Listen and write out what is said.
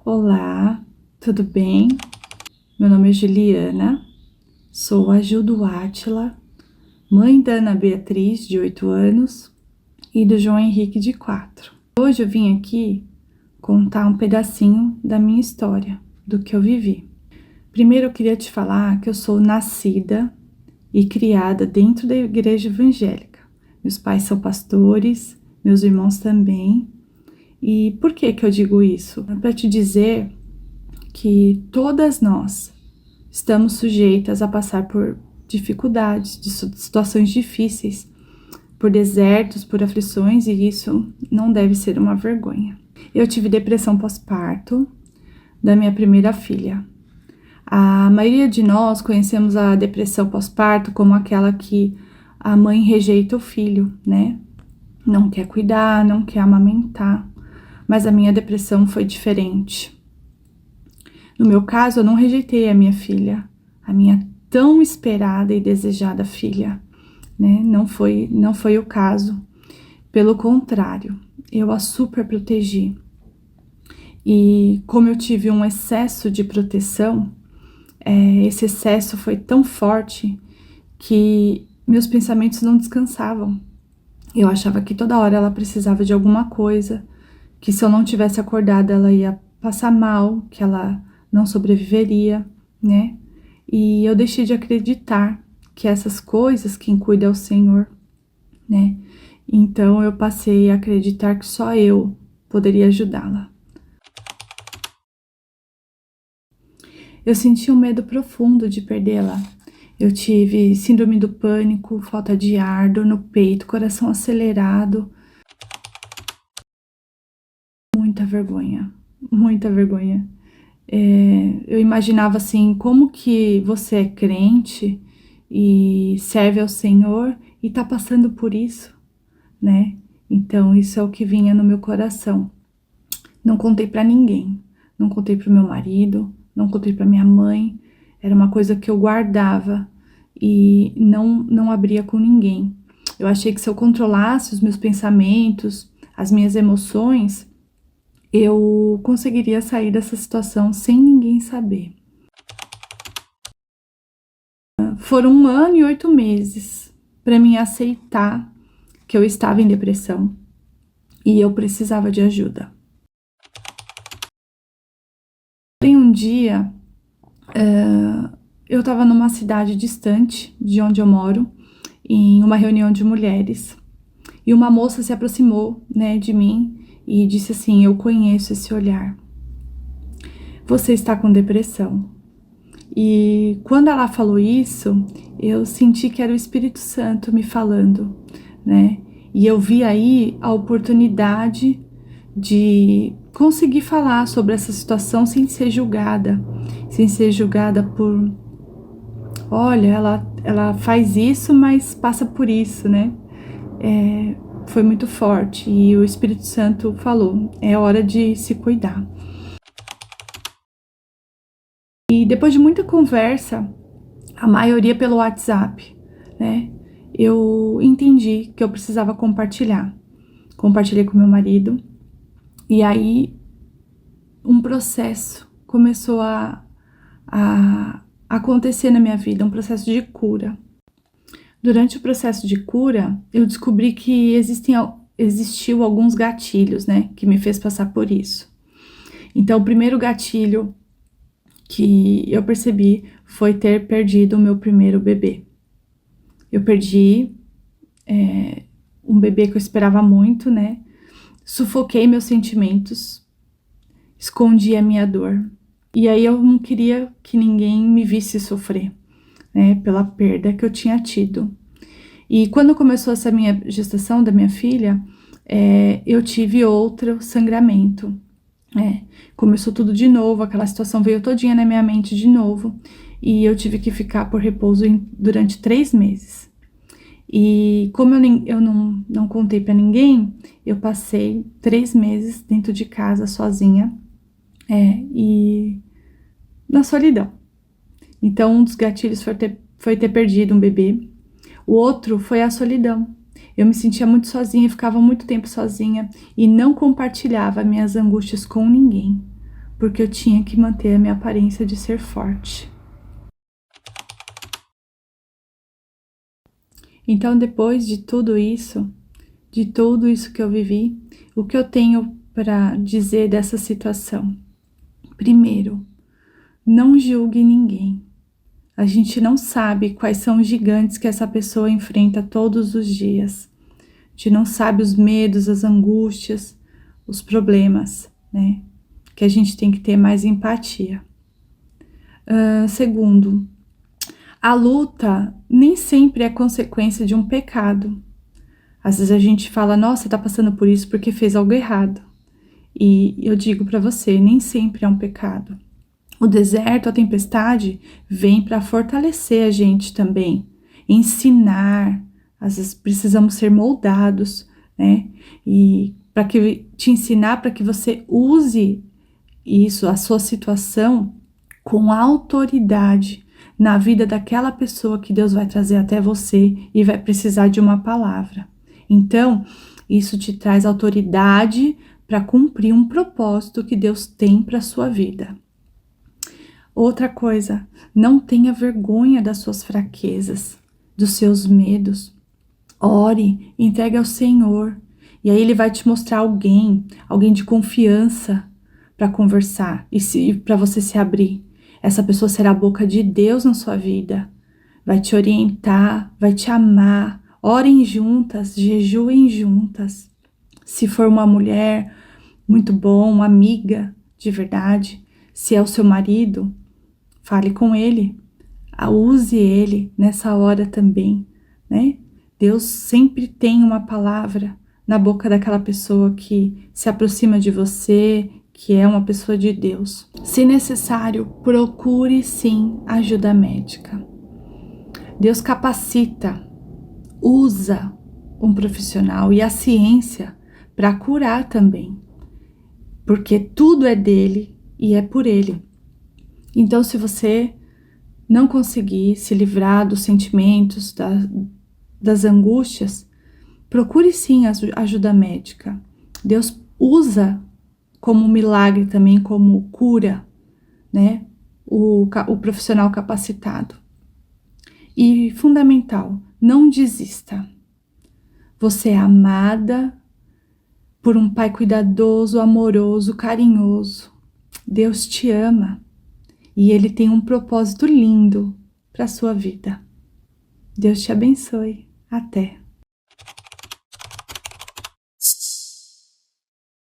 Olá, tudo bem? Meu nome é Juliana, sou a Gil do Átila, mãe da Ana Beatriz, de 8 anos, e do João Henrique, de 4. Hoje eu vim aqui contar um pedacinho da minha história, do que eu vivi. Primeiro eu queria te falar que eu sou nascida e criada dentro da igreja evangélica. Meus pais são pastores, meus irmãos também. E por que eu digo isso? É para te dizer que todas nós estamos sujeitas a passar por dificuldades, de situações difíceis, por desertos, por aflições, e isso não deve ser uma vergonha. Eu tive depressão pós-parto da minha primeira filha. A maioria de nós conhecemos a depressão pós-parto como aquela que a mãe rejeita o filho, né? Não quer cuidar, não quer amamentar. Mas a minha depressão foi diferente. No meu caso, eu não rejeitei a minha filha, a minha tão esperada e desejada filha, né? Não foi o caso. Pelo contrário, eu a super protegi. E como eu tive um excesso de proteção, esse excesso foi tão forte que meus pensamentos não descansavam. Eu achava que toda hora ela precisava de alguma coisa, que se eu não tivesse acordada ela ia passar mal, que ela não sobreviveria, né? E eu deixei de acreditar que essas coisas quem cuida é o Senhor, né? Então eu passei a acreditar que só eu poderia ajudá-la. Eu senti um medo profundo de perdê-la. Eu tive síndrome do pânico, falta de ar, dor no peito, coração acelerado. Muita vergonha, muita vergonha. Eu imaginava assim, como que você é crente e serve ao Senhor e tá passando por isso, né? Então isso é o que vinha no meu coração. Não contei pra ninguém, não contei pro meu marido, não contei pra minha mãe. Era uma coisa que eu guardava e não abria com ninguém. Eu achei que se eu controlasse os meus pensamentos, as minhas emoções, eu conseguiria sair dessa situação sem ninguém saber. Foram 1 ano e 8 meses para mim aceitar que eu estava em depressão e eu precisava de ajuda. Em um dia, eu estava numa cidade distante de onde eu moro, em uma reunião de mulheres, e uma moça se aproximou, né, de mim e disse assim: eu conheço esse olhar. Você está com depressão. E quando ela falou isso, eu senti que era o Espírito Santo me falando, né? E eu vi aí a oportunidade de conseguir falar sobre essa situação sem ser julgada por, olha, ela faz isso, mas passa por isso, né? Foi muito forte e o Espírito Santo falou: é hora de se cuidar. E depois de muita conversa, a maioria pelo WhatsApp, né? Eu entendi que eu precisava compartilhar. Compartilhei com meu marido e aí um processo começou a acontecer na minha vida, um processo de cura. Durante o processo de cura, eu descobri que existiu alguns gatilhos, né, que me fez passar por isso. Então, o primeiro gatilho que eu percebi foi ter perdido o meu primeiro bebê. Eu perdi um bebê que eu esperava muito, né? Sufoquei meus sentimentos, escondi a minha dor. E aí eu não queria que ninguém me visse sofrer, né? Pela perda que eu tinha tido. E quando começou essa minha gestação da minha filha, eu tive outro sangramento. Começou tudo de novo, aquela situação veio todinha na minha mente de novo. E eu tive que ficar por repouso durante 3 meses. E como eu não contei pra ninguém, eu passei 3 meses dentro de casa sozinha, e na solidão. Então, um dos gatilhos foi ter perdido um bebê. O outro foi a solidão. Eu me sentia muito sozinha, ficava muito tempo sozinha e não compartilhava minhas angústias com ninguém, porque eu tinha que manter a minha aparência de ser forte. Então, depois de tudo isso que eu vivi, o que eu tenho para dizer dessa situação? Primeiro, não julgue ninguém. A gente não sabe quais são os gigantes que essa pessoa enfrenta todos os dias. A gente não sabe os medos, as angústias, os problemas, né? Que a gente tem que ter mais empatia. Segundo, a luta nem sempre é consequência de um pecado. Às vezes a gente fala, nossa, tá passando por isso porque fez algo errado. E eu digo para você, nem sempre é um pecado. O deserto, a tempestade, vem para fortalecer a gente também, ensinar. Às vezes precisamos ser moldados, né? E para que te ensinar para que você use isso, a sua situação, com autoridade na vida daquela pessoa que Deus vai trazer até você e vai precisar de uma palavra. Então, isso te traz autoridade para cumprir um propósito que Deus tem para sua vida. Outra coisa, não tenha vergonha das suas fraquezas, dos seus medos. Ore, entregue ao Senhor. E aí Ele vai te mostrar alguém de confiança para conversar e para você se abrir. Essa pessoa será a boca de Deus na sua vida. Vai te orientar, vai te amar. Orem juntas, jejuem juntas. Se for uma mulher, muito bom, uma amiga de verdade. Se é o seu marido, fale com ele, use ele nessa hora também, né? Deus sempre tem uma palavra na boca daquela pessoa que se aproxima de você, que é uma pessoa de Deus. Se necessário, procure sim ajuda médica. Deus capacita, usa um profissional e a ciência para curar também, porque tudo é dele e é por ele. Então, se você não conseguir se livrar dos sentimentos, das angústias, procure sim ajuda médica. Deus usa como milagre também, como cura, né? O profissional capacitado. E fundamental, não desista. Você é amada por um pai cuidadoso, amoroso, carinhoso. Deus te ama. E Ele tem um propósito lindo para a sua vida. Deus te abençoe. Até.